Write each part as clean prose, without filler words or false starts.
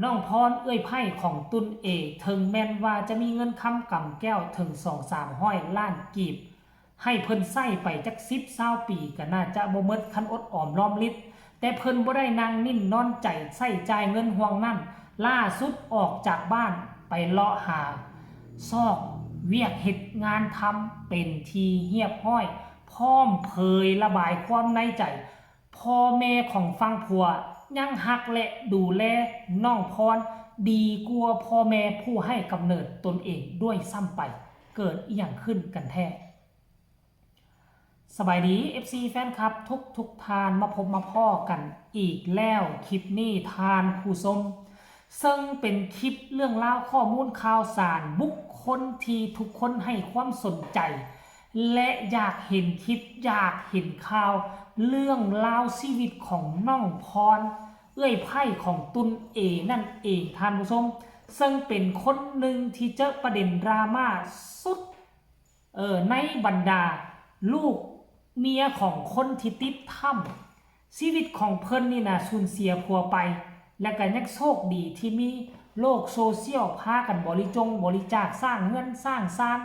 น้องพรเอ้ยไพ่ของตุนเอกถึงแม้นว่าจะมีเงินคำกำแก้วถึง2-300 ล้านกีบให้เพิ่นใส่ไปจัก10-20 ปีก็น่าจะบ่หมดคันอดออมรอมริบแต่เพิ่นบ่ได้นั่งนิ่งนอนใจใส่จ่ายเงินห่วงนั้นล่าสุดออกจากบ้านไปเลาะหาซอกเวียกเฮ็ดงานทำเป็นทีเฮียบห้อยพร้อมเผยระบายความในใจพ่อแม่ของฟังผัวยังหักและดูแลน้องพรดีกว่าพ่อแม่ผู้ให้กำเนิดตนเองด้วยซ้ำไปเกิดอีหยังขึ้นกันแท้สบายดี FC แฟนคลับทุกทานมาพบมาพ่อกันอีกแล้วคลิปนี้ทานผู้ชมซึ่งเป็นคลิปเรื่องราวข้อมูลข่าวสารบุคคลที่ทุกคนให้ความสนใจและอยากเห็นคลิปอยากเห็นข่าวเรื่องราวชีวิตของน้องพรเอื้อยไพ่ของตุนเอนั่นเองท่านผู้ชมซึ่งเป็นคนหนึ่งที่เจอประเด็นดราม่าสุดในบรรดาลูกเมียของคนที่ติดถ้ำชีวิตของเพิ่นนี่นะสูญเสียผัวไปและก็ยังโชคดีที่มีโลกโซเชียลพากันบริจาคสร้างเงินสร้างซาน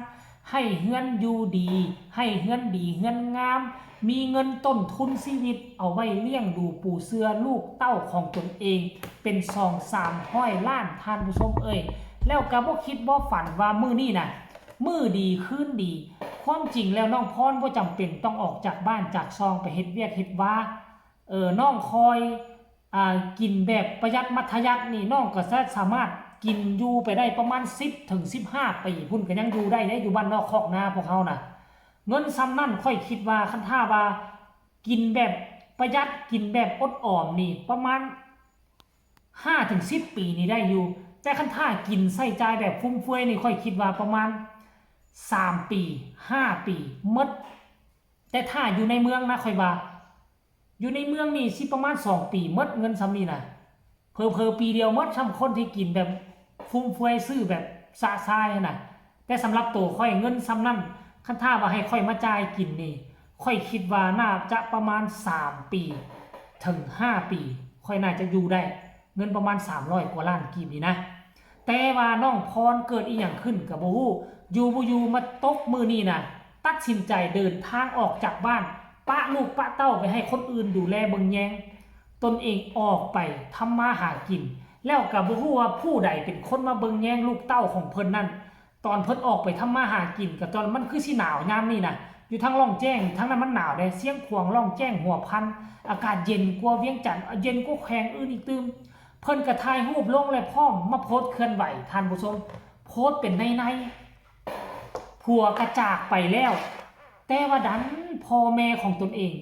ให้เฮือนอยู่ดีให้เฮือนดีเฮือนงามมีเงินต้นทุนชีวิตเอาไว้เลี้ยงดูปู่เสือลูกเต้าของตนเองเป็น2-300 ล้านท่านผู้ชมแล้วก็บ่คิดบ่ฝันว่ามื้อนี้น่ะมื้อดีคืนดีความจริงแล้วน้องพรบ่จำเป็นต้องออกจากบ้านจากซองไปเฮ็ดเวียกเฮ็ดว่าน้องคอยกินแบบประหยัดมัธยัสถ์นี่น้องก็สามารถกินอยู่ไปได้ประมาณ10-15 ปีพุ่นก็ยังอยู่ได้อยู่บ้านนอกคอกนาพวกเฮาน่ะเงินซ้ำนั่นค่อยคิดว่าคันท่าว่ากินแบบประหยัดกินแบบอดออมนี่ประมาณ5-10 ปีนี่ได้อยู่แต่คันท่ากินใส่ใจแบบฟุ่มเฟือยนี่ค่อยคิดว่าประมาณ3 ปี5 ปีหมดแต่ถ้าอยู่ในเมืองนะค่อยว่าอยู่ในเมืองนี่สิประมาณ2 ปีหมดเงินซ้ำนี่นะเพอปีเดียวหมดซ้ำคนที่กินแบบฟุ่มเฟือยซื้อแบบสะทรายน่ะแต่สำหรับตัวค่อยเงินซ้ำนั่นคันท่าว่าให้ค่อยมาจ่ายกินนี่ค่อยคิดว่าน่าจะประมาณ3 ปีถึง5 ปีค่อยน่าจะอยู่ได้เงินประมาณ300 กว่า ล้านกีบนี่นะแต่ว่าน้องพรเกิดอีหยังขึ้นกับบ่ฮู้อยู่มาตกมือนี่นะตัดสินใจเดินทางออกจากบ้านปะลูกปะเต้าไปให้คนอื่นดูแลเบิ่งแยงตนเองออกไปทำมาหากินแล้วก็บ่ฮู้ว่าผู้ใดเป็นคนมาเบิ่งแยงลูกเต้าของเพิ่นนั่นตอนเพิ่นออกไปทำมาหากินกับตอนมันคือสิหนาวยามนี่นะอยู่ทางล่องแจ้งทั้งนั้นมันหนาวได้เสียงขวางล่องแจ้งหัวพันอากาศเย็นกว่าเวียงจันทน์เย็นกว่าแขวงอื่นอีกตื่มเพิ่นก็ถ่ายรูปลงและพร้อมมาโพสต์เคลื่อนไหวท่านผู้ชมโพสต์เป็นในผัวกระจากไปแล้วแต่ว่าดันพ่อแม่ของตนเอง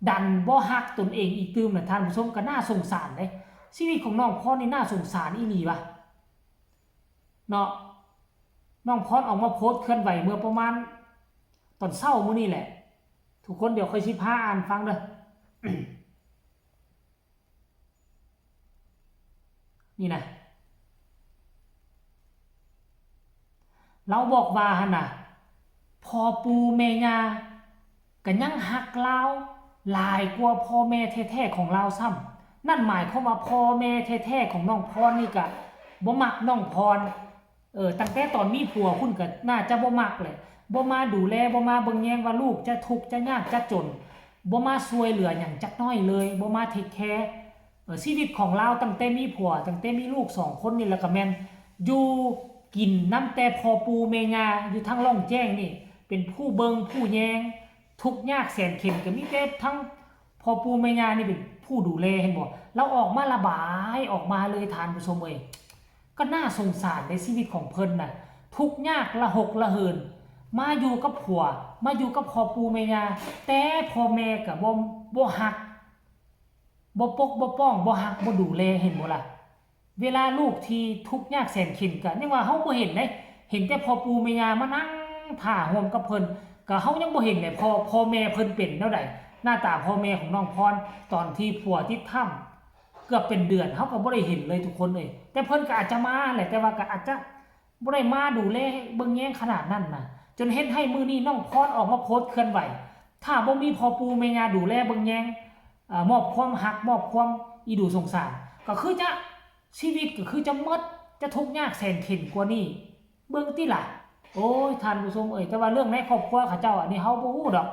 ดันบ่ฮักตนเองอีกตื่มนะท่านผู้ชมก็น่าสงสารเลยชีวิตของน้องพ่อนี่น่าสงสารอีหลีวะเนาะน้องพรออกมาโพสต์เคลื่อนไหวเมื่อประมาณตอนเช้ามื้อนี้แหละทุกคนเดี๋ยวค่อยสิพาอ่านฟังเด้อ นี่นะเราบอกว่าหั่นน่ะพ่อปู่แม่ย่าก็ยังฮักเราหลายกว่าพ่อแม่แท้ๆของเราซ้ำนั่นหมายความว่าพ่อแม่แท้ๆของน้องพรนี่ก็บ่มักน้องพรตั้งแต่ตอนมีผัวคุณก็น่าจะบ่มักเลยบ่มาดูแลบ่มาเบิ่งแยงว่าลูกจะทุกข์จะยากจะจนบ่มาช่วยเหลือหยังจักน้อยเลยบ่มาเทคแคร์ชีวิตของเราตั้งแต่มีผัวตั้งแต่มีลูก2 คนนี่แล้วก็แม่นอยู่กินน้ำแต่พอปูเมญาอยู่ทั้งล่องแจ้งนี่เป็นผู้เบิงผู้แยงทุกยากแสนเข็ญก็มีแต่ทั้งพอปูเมญานี่เป็นผู้ดูแลเห็นบ่เราออกมาระบายออกมาเลยทานผู้ชมก็น่าสงสารในชีวิตของเพิ่นน่ะทุกยากละหกละเหินมาอยู่กับผัวมาอยู่กับพ่อปูเมญาแต่พ่อแม่ก็บ่ฮักบ่ปกบ่ป้องบ่ฮักบ่ดูแลเห็นบ่ล่ะเวลาลูกที่ทุกข์ยากแสนเข็ญก็ยังว่าเฮาบ่เห็นเด้เห็นแต่พ่อปู่แม่ย่ามานั่งท่าร่วมกับเพิ่นก็เฮายังบ่เห็นเลยพ่อแม่เพิ่นเป็นแนวใดหน้าตาพ่อแม่ของน้องพรตอนที่ผัวติดถ้ำเกือบเป็นเดือนเฮาก็บ่ได้เห็นเลยทุกคนแต่เพิ่นก็อาจจะมาแหละแต่ว่าก็อาจจะบ่ได้มาดูแลเบิ่งแยงขนาดนั้นน่ะจนเฮ็ดให้มื้อนี้น้องพรออกมาโพสต์เคลื่อนไหวถ้าบ่มีพ่อปู่แม่ย่าดูแลเบิ่งแยงมอบความฮักมอบความอีดูสงสารก็คือจะ ชีวิตก็คือจะหมดจะทุกข์ยากแสนเข็ญกว่านี้เบิ่งติล่ะโอ้ยท่านผู้ชมแต่ว่าเรื่องในครอบครัวเขาเจ้าอันนี้เฮาบ่ฮู้ดอก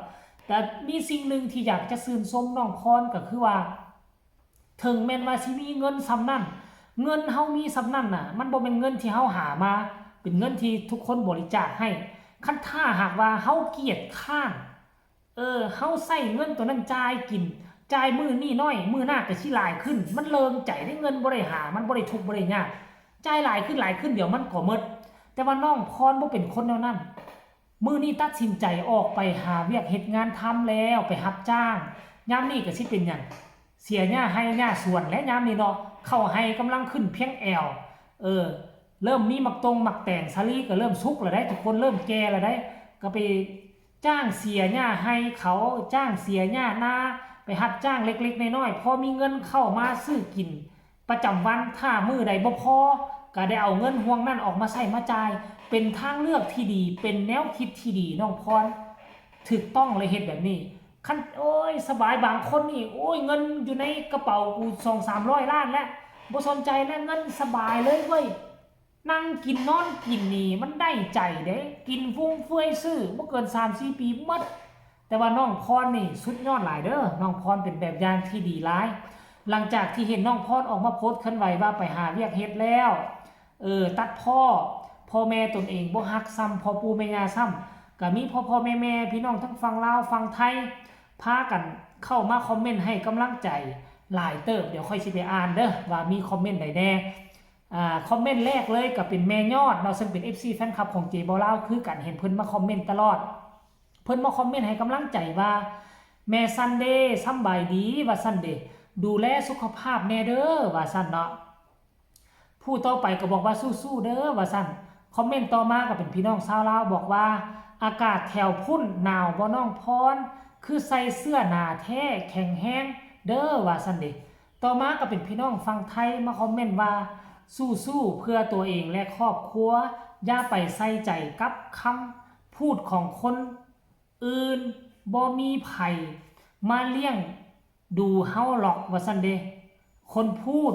แต่มีสิ่งหนึ่งที่อยากจะชื่นชมน้องพรก็คือว่าถึงแม้นว่าสิมีเงินส่ำนั้นเงินเฮามีส่ำนั้นน่ะมันบ่แม่นเงินที่เฮาหามาเป็นเงินที่ทุกคนบริจาคให้คันถ้าหากว่าเฮาเกียจค้านเฮาใช้เงินตัวนั้นจ่ายกินจ่ายมื้อนี้น้อยมื้อหน้าก็สิหลายขึ้นมันเลิงใจได้เงินบ่ได้หามันบ่ได้ทุกข์บ่ได้ยากจ่ายหลายขึ้นเดี๋ยวมันก็หมดแต่ว่าน้องพรบ่เป็นคนแนวนั้นมื้อนี้ตัดสินใจออกไปหาเวียกเฮ็ดงานทำแล้วไปรับจ้างยามนี้ก็สิเป็นหยังเสียหญ้าให้หญ้าสวนและยามนี้เนาะเข้าให้กำลังขึ้นเพียงแอวเริ่มมีหมักแตงสาลีก็เริ่มสุกแล้วได้ทุกคนเริ่มแก่แล้วได้ก็ไปจ้างเสียหญ้าให้เขาจ้างเสียหญ้านาไปรับจ้างเล็กๆน้อยๆพอมีเงินเข้ามาซื้อกินประจำวันถ้ามื้อใดบ่พอก็ได้เอาเงินห่วงนั้นออกมาใช้มาจ่ายเป็นทางเลือกที่ดีเป็นแนวคิดที่ดีน้องพรถูกต้องเลยเฮ็ดแบบนี้คันโอ้ยสบายบางคนนี่โอ้ยเงินอยู่ในกระเป๋ากู 2-300 ล้านแล้วบ่สนใจแล้วเงินสบายเลยเว้ยนั่งกินนอนกินนี่มันได้ใจเด้กินฟุ่มเฟือยซื้อบ่เกิน 3-4 ปีหมดแต่ว่าน้องพรนี่สุดยอดหลายเด้อน้องพรเป็นแบบอย่างที่ดีหลายหลังจากที่เห็นน้องพรออกมาโพสต์เคลื่อนไหวว่าไปหาเวียกเฮ็ดแล้วตัดพ่อแม่ตนเองบ่ฮักซ้ำพ่อปู่แม่ย่าซ้ำก็มีพ่อแม่พี่น้องทั้งฝั่งลาวฝั่งไทยพากันเข้ามาคอมเมนต์ให้กำลังใจหลายเติบเดี๋ยวค่อยสิไปอ่านเด้อว่ามีคอมเมนต์ใดแน่คอมเมนต์แรกเลยก็เป็นแม่ยอดเนาะซึ่งเป็น FC แฟนคลับของเจบ่ลาวคือกันเห็นเพิ่นมาคอมเมนต์ตลอดเพิ่นมาคอมเมนต์ให้กำลังใจว่าแม่ซันเดย์สำบายดีว่าซันเดย์ดูแลสุขภาพแน่เด้อว่าซั่นเนาะผู้ต่อไปก็บอกว่าสู้ๆเด้อว่าซั่นคอมเมนต์ต่อมาก็เป็นพี่น้องชาวลาวบอกว่าอากาศแถวพุ่นหนาวบ่น้องพรคือใส่เสื้อหนาแท้แข็งแห้งเด้อว่าซั่นเด้ต่อมาก็เป็นพี่น้องฝั่งไทยมาคอมเมนต์ว่าสู้ๆเพื่อตัวเองและครอบครัวอย่าไปใส่ใจกับคำพูดของคนอื่นบ่มีไผมาเลี้ยงดูเฮาหรอกว่าซั่นเด้คนพูด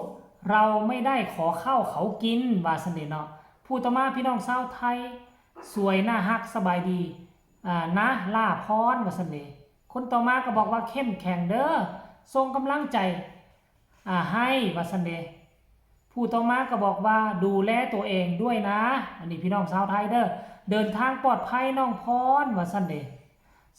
เราไม่ได้ขอข้าวเขากินว่าซั่นเด้เนาะผู้ต่อมาพี่น้องชาวไทยสวยน่าฮักสบายดีนะล่าพรว่าซั่นเด้คนต่อมาก็บอกว่าเข้มแข็งเด้อส่งกำลังใจให้ว่าซั่นเด้ผู้ต่อมาก็บอกว่าดูแลตัวเองด้วยนะอันนี้พี่น้องชาวไทยเด้อเดินทางปลอดภัยน้องพรว่าซั่นเด้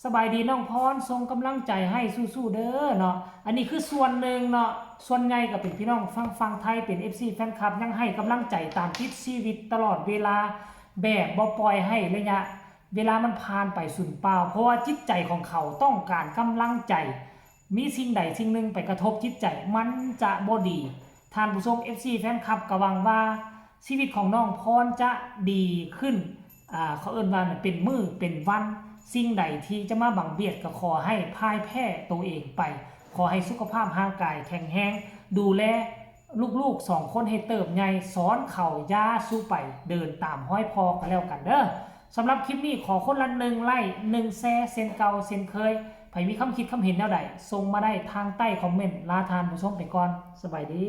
สบายดีน้องพรส่งกำลังใจให้สู้ๆเด้อเนาะอันนี้คือส่วนหนึ่งเนาะส่วนใหญ่ก็เป็นพี่น้องฟังไทยเป็น FC แฟนคลับยังให้กำลังใจตามติดชีวิตตลอดเวลาแบบบ่ปล่อยให้ระยะเวลามันผ่านไปสูญเปล่าเพราะว่าจิตใจของเขาต้องการกำลังใจมีสิ่งใดสิ่งหนึ่งไปกระทบจิตใจมันจะบ่ดีท่านผู้ชม FC แฟนคลับก็หวังว่าชีวิตของน้องพรจะดีขึ้นเขาเอิ้นว่าเป็นมื้อเป็นวันสิ่งใดที่จะมาบังเบียดก็ขอให้พ่ายแพ้ตัวเองไปขอให้สุขภาพร่างกายแข็งแรงดูแลลูกๆ2คนให้เติบใหญ่สอนเขาย่าสู้ไปเดินตามห้อยพอกันแล้วกันเด้อสำหรับคลิปนี้ขอคนละ1ไลค์1แชร์เช่นเก่าเช่นเคยใครมีคำคิดคำเห็นแนวใดส่งมาได้ทางใต้คอมเมนต์ลาทานผู้ชมไปก่อนสบายดี